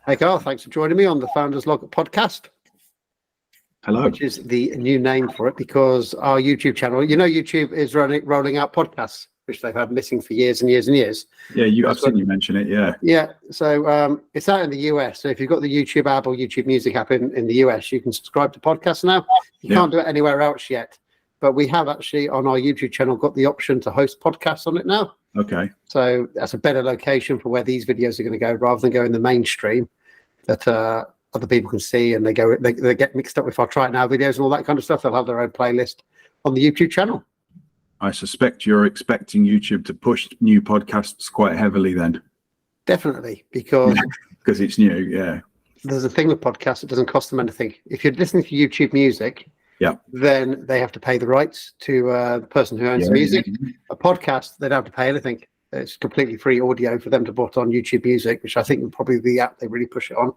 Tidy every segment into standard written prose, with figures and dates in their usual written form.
Hey Carl, thanks for joining me on the Founders Log podcast. Hello. Which is the new name for it because our YouTube channel, YouTube is rolling out podcasts, which they've had missing for years and years and years. Yeah, I've seen you mention it, yeah. Yeah, so it's out in the US. So if you've got the YouTube app or YouTube Music app in the US, you can subscribe to podcasts now. You can't do it anywhere else yet. But we have actually on our YouTube channel got the option to host podcasts on it now. Okay. So that's a better location for where these videos are going to go rather than go in the mainstream that other people can see, and they get mixed up with our Try It Now videos and all that kind of stuff. They'll have their own playlist on the YouTube channel. I suspect you're expecting YouTube to push new podcasts quite heavily then. Definitely, because it's new, yeah. There's a thing with podcasts, it doesn't cost them anything. If you're listening to YouTube Music, then they have to pay the rights to the person who owns the music. A podcast, they don't have to pay anything. It's completely free audio for them to put on YouTube Music, which I think would probably be the app they really push it on.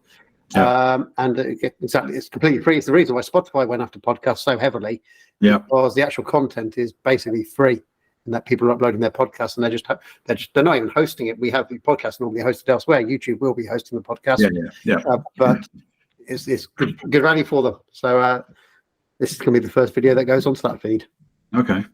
Exactly, it's completely free. It's the reason why Spotify went after podcasts so heavily, because the actual content is basically free, and that people are uploading their podcasts and they're not even hosting it. We have the podcast normally hosted elsewhere. YouTube will be hosting the podcast, but it's good value for them. So this is going to be the first video that goes onto that feed. Okay.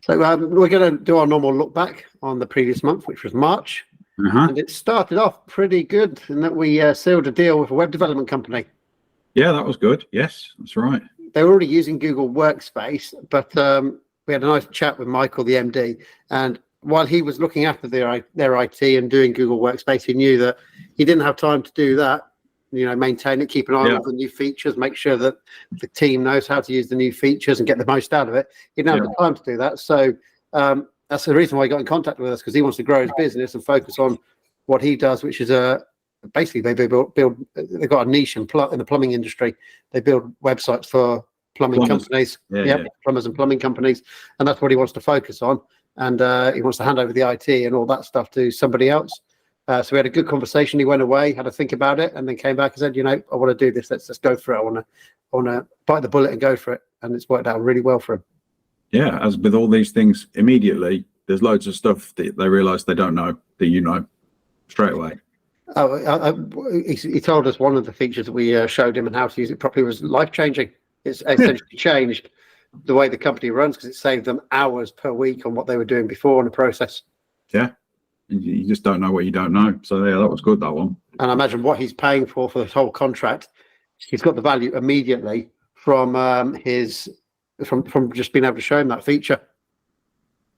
So we're going to do our normal look back on the previous month, which was March. And it started off pretty good in that we sealed a deal with a web development company. Yeah, that was good. Yes, that's right. They were already using Google Workspace, but we had a nice chat with Michael, the MD. And while he was looking after their IT and doing Google Workspace, he knew that he didn't have time to do that. Maintain it, keep an eye on all the new features, make sure that the team knows how to use the new features and get the most out of it. He didn't have the time to do that. So that's the reason why he got in contact with us, because he wants to grow his business and focus on what he does, which is basically they've got a niche in the plumbing industry. They build websites for plumbing companies, plumbers and plumbing companies, and that's what he wants to focus on. And he wants to hand over the IT and all that stuff to somebody else. So we had a good conversation. He went away, had to think about it, and then came back and said, I want to do this. Let's just go for it. I want to bite the bullet and go for it. And it's worked out really well for him. Yeah, as with all these things, immediately there's loads of stuff that they realise they don't know that you know straight away. He told us one of the features that we showed him and how to use it properly was life-changing. It's essentially changed the way the company runs because it saved them hours per week on what they were doing before in the process. Yeah, you just don't know what you don't know. So yeah, that was good, that one. And I imagine what he's paying for this whole contract, he's got the value immediately from from just being able to show him that feature.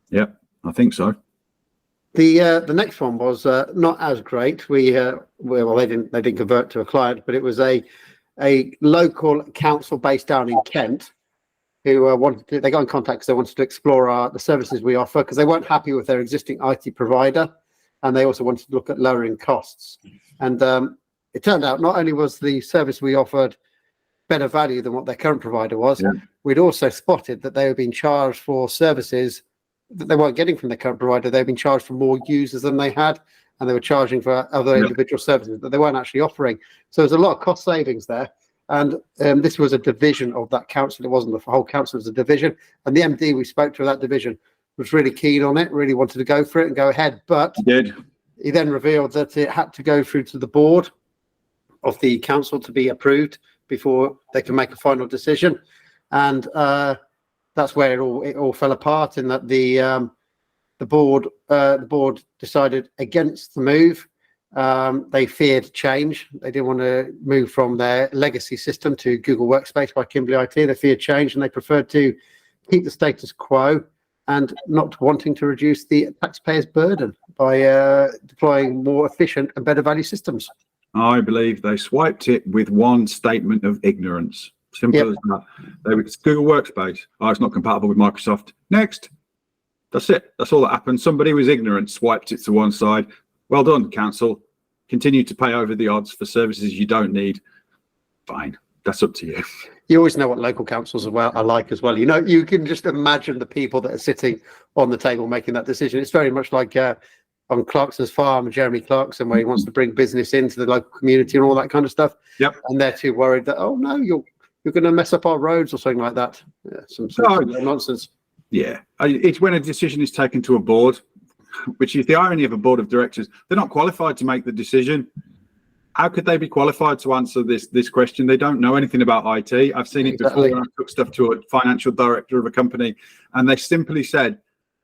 Yeah, I think so. The next one was not as great. They didn't convert to a client, but it was a local council based down in Kent who they got in contact because they wanted to explore the services we offer because they weren't happy with their existing IT provider, and they also wanted to look at lowering costs. And it turned out not only was the service we offered better value than what their current provider was, we'd also spotted that they were being charged for services that they weren't getting from their current provider. They've been charged for more users than they had, and they were charging for other individual services that they weren't actually offering. So there's a lot of cost savings there. And this was a division of that council. It wasn't the whole council, it was a division. And the MD we spoke to that division was really keen on it, really wanted to go for it and go ahead. But he then revealed that it had to go through to the board of the council to be approved before they can make a final decision. And that's where it all fell apart, in that the board decided against the move. They feared change. They didn't want to move from their legacy system to Google Workspace by Kimbley IT. They feared change, and they preferred to keep the status quo and not wanting to reduce the taxpayers' burden by deploying more efficient and better value systems. I believe they swiped it with one statement of ignorance. Simple as that. It's Google Workspace. Oh, it's not compatible with Microsoft. Next. That's it. That's all that happened. Somebody was ignorant, swiped it to one side. Well done, council. Continue to pay over the odds for services you don't need. Fine. That's up to you. You always know what local councils are like as well. You can just imagine the people that are sitting on the table making that decision. It's very much like on Clarkson's farm, Jeremy Clarkson, where he wants to bring business into the local community and all that kind of stuff. And they're too worried that, oh no, you're going to mess up our roads or something like that. Some nonsense. Yeah, it's when a decision is taken to a board, which is the irony of a board of directors. They're not qualified to make the decision. how could they be qualified to answer this question? They don't know anything about IT. I've seen it before when I took stuff to a financial director of a company, and they simply said,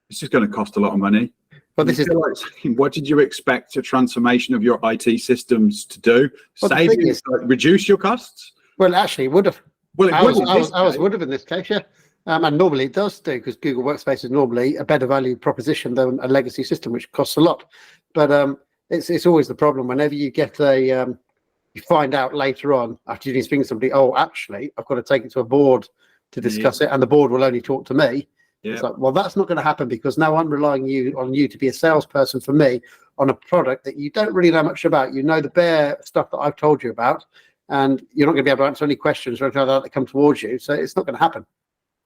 "This is going to cost a lot of money." But this is like saying, what did you expect a transformation of your IT systems to do? Save you, reduce your costs? Well, actually, it would have. Well, ours would have in this case, yeah. And normally it does do, because Google Workspace is normally a better value proposition than a legacy system, which costs a lot. But it's always the problem whenever you get you find out later on after you've been speaking to somebody, oh, actually, I've got to take it to a board to discuss it, and the board will only talk to me. It's like, well, that's not going to happen, because now I'm relying on you to be a salesperson for me on a product that you don't really know much about. You know the bare stuff that I've told you about, and you're not going to be able to answer any questions or anything like that that come towards you. So it's not going to happen.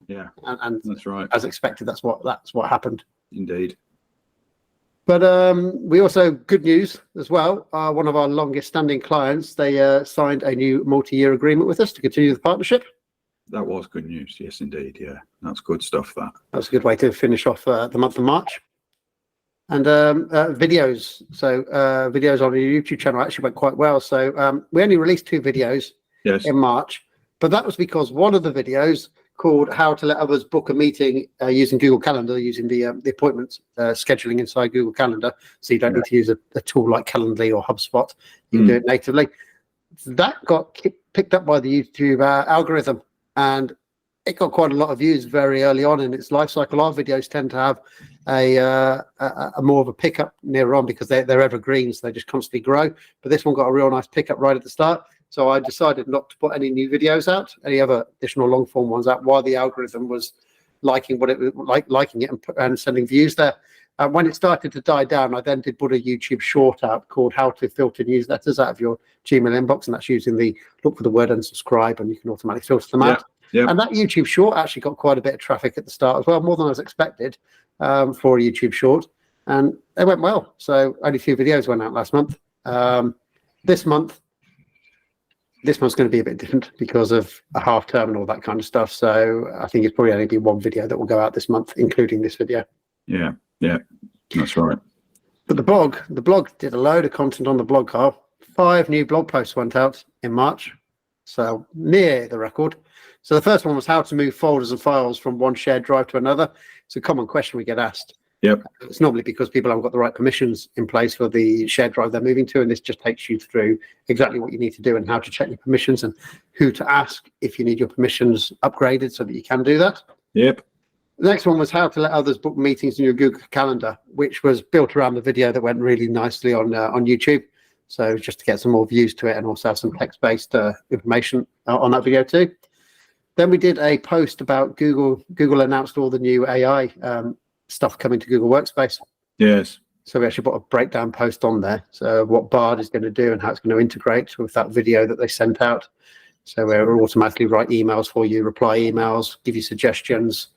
Yeah, and that's right. As expected, that's what happened. Indeed. But we also, good news as well, one of our longest standing clients, they signed a new multi-year agreement with us to continue the partnership. That was good news. Yes, indeed. Yeah, that's good stuff. That's a good way to finish off the month of March. And videos. So videos on your YouTube channel actually went quite well. So we only released 2 videos in March, but that was because one of the videos, called How to Let Others Book a Meeting using Google Calendar, using the appointments scheduling inside Google Calendar. So you don't need to use a tool like Calendly or HubSpot. You can do it natively. That got picked up by the YouTube algorithm, and it got quite a lot of views very early on in its life cycle. Our videos tend to have a more of a pickup nearer on, because they're evergreens, they just constantly grow. But this one got a real nice pickup right at the start. So I decided not to put any new videos out, any other additional long form ones out, while the algorithm was liking what it was liking it and sending views there. When it started to die down, I then did put a YouTube short out called How to Filter Newsletters Out of Your Gmail Inbox, and that's using the look for the word unsubscribe, and you can automatically filter them out. Yep. And that YouTube short actually got quite a bit of traffic at the start as well, more than I was expected for a YouTube short, and they went well. So only 2 videos went out last month. This month's going to be a bit different because of a half term and all that kind of stuff. So I think it's probably only be 1 video that will go out this month, including this video. Yeah, that's right. But the blog did a load of content on the blog, Carl. 5 new blog posts went out in March, so near the record. So the first one was how to move folders and files from one shared drive to another. It's a common question we get asked. Yep. It's normally because people haven't got the right permissions in place for the shared drive they're moving to, and this just takes you through exactly what you need to do and how to check your permissions and who to ask if you need your permissions upgraded so that you can do that. Yep. The next one was how to let others book meetings in your Google Calendar, which was built around the video that went really nicely on YouTube. So just to get some more views to it, and also have some text-based information on that video too. Then we did a post about Google. Google announced all the new AI stuff coming to Google Workspace. Yes. So we actually put a breakdown post on there. So what Bard is going to do and how it's going to integrate with that video that they sent out. So we'll automatically write emails for you, reply emails, give you suggestions.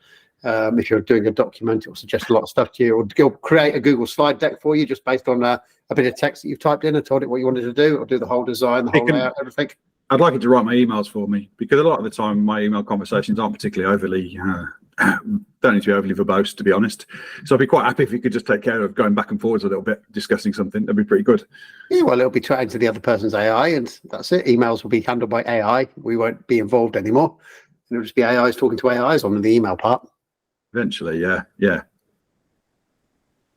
If you're doing a document, it will suggest a lot of stuff to you, or it'll create a Google slide deck for you just based on a bit of text that you've typed in and told it what you wanted to do. It'll do the whole design, the whole layout, everything. I'd like it to write my emails for me, because a lot of the time my email conversations aren't particularly overly don't need to be overly verbose, to be honest. So I'd be quite happy if you could just take care of going back and forwards a little bit, discussing something. That'd be pretty good. Yeah, well, it'll be chatting to the other person's AI, and that's it. Emails will be handled by AI. We won't be involved anymore. It'll just be AIs talking to AIs on the email part. Eventually, yeah.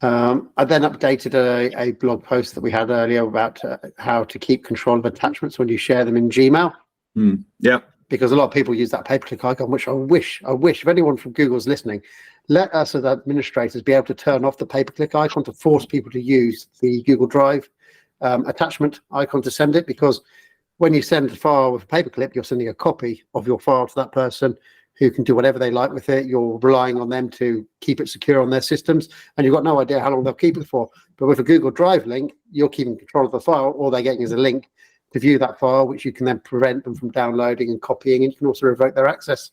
I then updated a blog post that we had earlier about how to keep control of attachments when you share them in Gmail. Yeah. Because a lot of people use that pay-per-click icon, which I wish if anyone from Google's listening, let us as administrators be able to turn off the pay-per-click icon to force people to use the Google Drive attachment icon to send it. Because when you send a file with a paperclip, you're sending a copy of your file to that person who can do whatever they like with it. You're relying on them to keep it secure on their systems, and you've got no idea how long they'll keep it for. But with a Google Drive link, you're keeping control of the file. All they're getting is a link to view that file, which you can then prevent them from downloading and copying, and you can also revoke their access.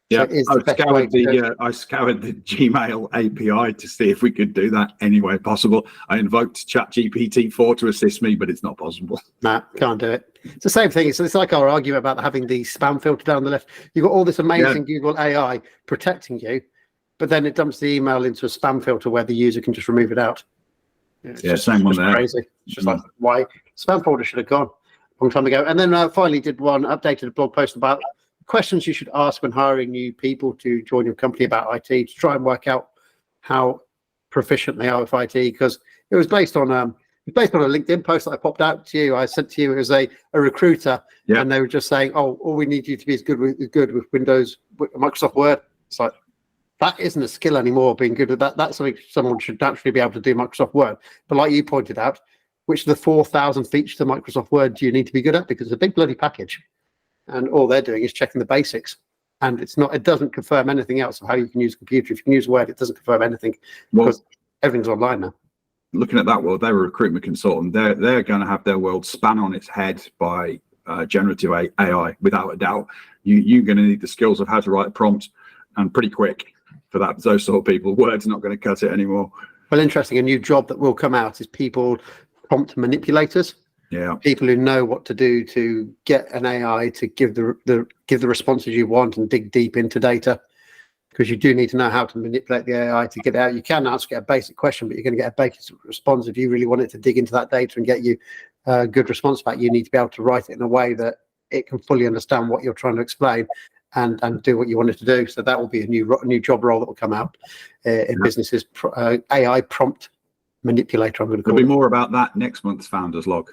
Yeah, so I scoured the Gmail API to see if we could do that any way possible. I invoked ChatGPT-4 to assist me, but it's not possible. Nah, can't do it. It's the same thing. It's like our argument about having the spam filter down the left. You've got all this amazing Google AI protecting you, but then it dumps the email into a spam filter where the user can just remove it out. Same one there. Crazy. It's just like, why? Spam folder should have gone. long time ago. And then finally did one updated a blog post about questions you should ask when hiring new people to join your company about IT, to try and work out how proficient they are with IT, because it was based on a LinkedIn post that I popped out to you. I sent to you, it was a recruiter, and they were just saying, oh, all we need you to be is good with Windows, Microsoft Word. It's like, that isn't a skill anymore, being good at that. That's something someone should naturally be able to do, Microsoft Word. But like you pointed out, which of the 4,000 features of Microsoft Word do you need to be good at? Because it's a big bloody package. And all they're doing is checking the basics. And it doesn't confirm anything else of how you can use a computer. If you can use Word, it doesn't confirm anything, because everything's online now. Looking at that world, they're a recruitment consultant. They're going to have their world spun on its head by generative AI, without a doubt. You're going to need the skills of how to write a prompt, and pretty quick for those sort of people. Word's not going to cut it anymore. Well, interesting. A new job that will come out is prompt manipulators. Yeah, people who know what to do to get an AI to give the responses you want and dig deep into data, because you do need to know how to manipulate the AI to get out. You can ask it a basic question, but you're going to get a basic response. If you really want it to dig into that data and get you a good response back, you need to be able to write it in a way that it can fully understand what you're trying to explain and do what you want it to do. So that will be a new job role that will come out in businesses. AI prompt manipulator, I'm going to call it. There'll be more about that next month's Founders Log.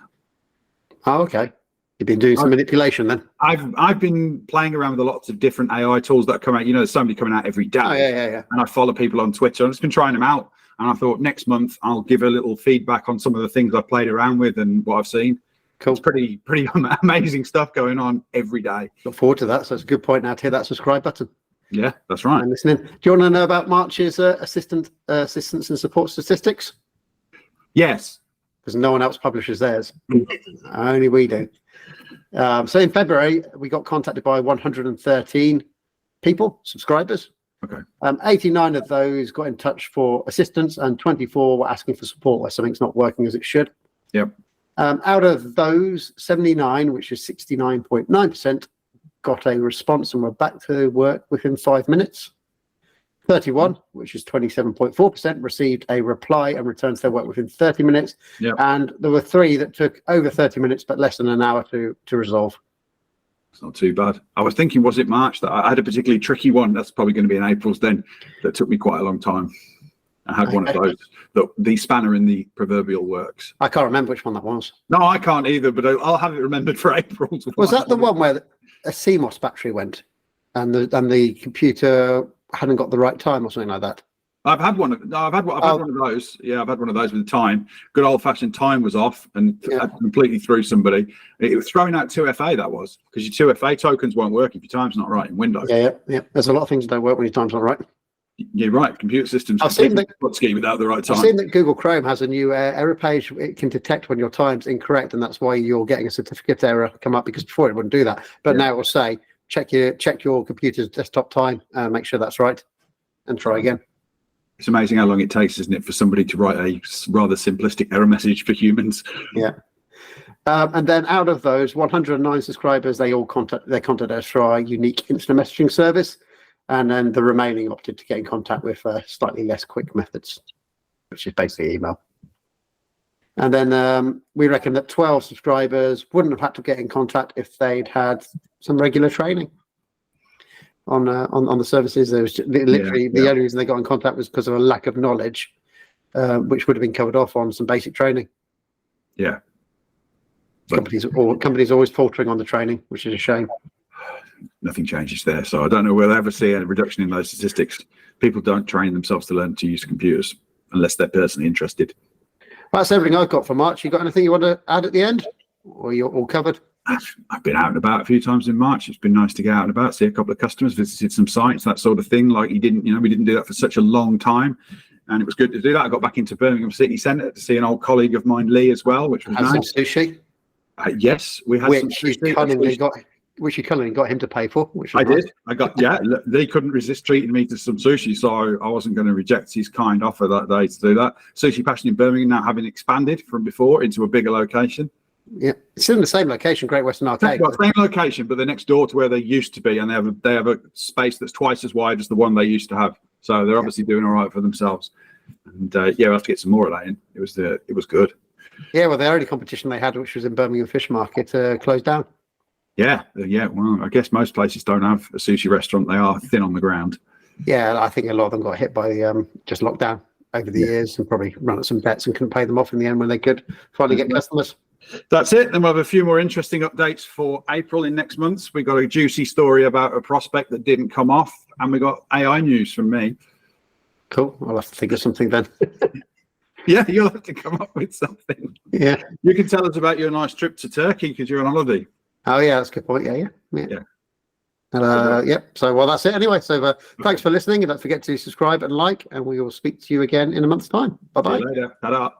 Oh, okay. You've been doing some manipulation then? I've been playing around with lots of different AI tools that come out. There's somebody coming out every day. Oh, yeah. And I follow people on Twitter. I've just been trying them out. And I thought next month I'll give a little feedback on some of the things I've played around with and what I've seen. Cool. It's pretty amazing stuff going on every day. Look forward to that. So it's a good point now to hit that subscribe button. Yeah, that's right. And listening. Do you want to know about March's assistance and support statistics? Yes. Because no one else publishes theirs. Only we do. So in February, we got contacted by 113 people, subscribers. Okay. 89 of those got in touch for assistance, and 24 were asking for support where something's not working as it should. Yep. Out of those, 79, which is 69.9%, got a response and were back to work within 5 minutes. 31, which is 27.4%, received a reply and returned to their work within 30 minutes. Yep. And there were 3 that took over 30 minutes, but less than an hour to resolve. It's not too bad. I was thinking, was it March that I had a particularly tricky one? That's probably going to be in April's then. That took me quite a long time. I had one of those, the spanner in the proverbial works. I can't remember which one that was. No, I can't either, but I'll have it remembered for April's. Was that the one where a CMOS battery went and the computer hadn't got the right time or something like that? I've had one of those. Yeah, I've had one of those with the time. Good old-fashioned time was off and completely threw somebody. It was throwing out 2FA, that was, because your 2FA tokens won't work if your time's not right in Windows. Yeah. There's a lot of things that don't work when your time's not right. You're right. Computer systems scheme without the right time. I've seen that Google Chrome has a new error page. It can detect when your time's incorrect, and that's why you're getting a certificate error come up, because before it wouldn't do that. But now it will say, check your computer's desktop time, make sure that's right, and try again. It's amazing how long it takes, isn't it, for somebody to write a rather simplistic error message for humans. Yeah. And then out of those 109 subscribers, they contacted us through our unique instant messaging service. And then the remaining opted to get in contact with slightly less quick methods, which is basically email. And then we reckon that 12 subscribers wouldn't have had to get in contact if they'd had some regular training on the services. There was literally the only reason they got in contact was because of a lack of knowledge, which would have been covered off on some basic training. Yeah. Companies always faltering on the training, which is a shame. Nothing changes there, so I don't know whether we'll ever see a reduction in those statistics. People don't train themselves to learn to use computers unless they're personally interested. Well, that's everything I've got for March. You got anything you want to add at the end, or you're all covered? I've been out and about a few times in March. It's been nice to get out and about, see a couple of customers, visited some sites, that sort of thing. Like we didn't do that for such a long time, and it was good to do that. I got back into Birmingham City Centre to see an old colleague of mine, Lee, as well, which was nice. Some sushi. Yes, we had some sushi. Which you cunningly got him to pay for. Which I did. They couldn't resist treating me to some sushi, so I wasn't going to reject his kind offer that day to do that. Sushi Passion in Birmingham now having expanded from before into a bigger location. Yeah, it's in the same location, Great Western Arcade. Well, same location, but they're next door to where they used to be, and they have a space that's twice as wide as the one they used to have. So they're obviously doing all right for themselves. And we'll have to get some more of that in. It was good. Yeah, well, the only competition they had, which was in Birmingham Fish Market, closed down. Yeah. Well, I guess most places don't have a sushi restaurant. They are thin on the ground. Yeah, I think a lot of them got hit by just lockdown over the years, and probably run at some bets and couldn't pay them off in the end when they could finally get customers. That's it. Then we'll have a few more interesting updates for April in next month. We got a juicy story about a prospect that didn't come off, and we got AI news from me. Cool. I'll have to think of something then. Yeah, you'll have to come up with something. Yeah. You can tell us about your nice trip to Turkey because you're on holiday. Oh, yeah, that's a good point. Yeah. So, well, that's it anyway. So, thanks for listening, and don't forget to subscribe and like, and we will speak to you again in a month's time. Bye-bye. See you later. Ta-da.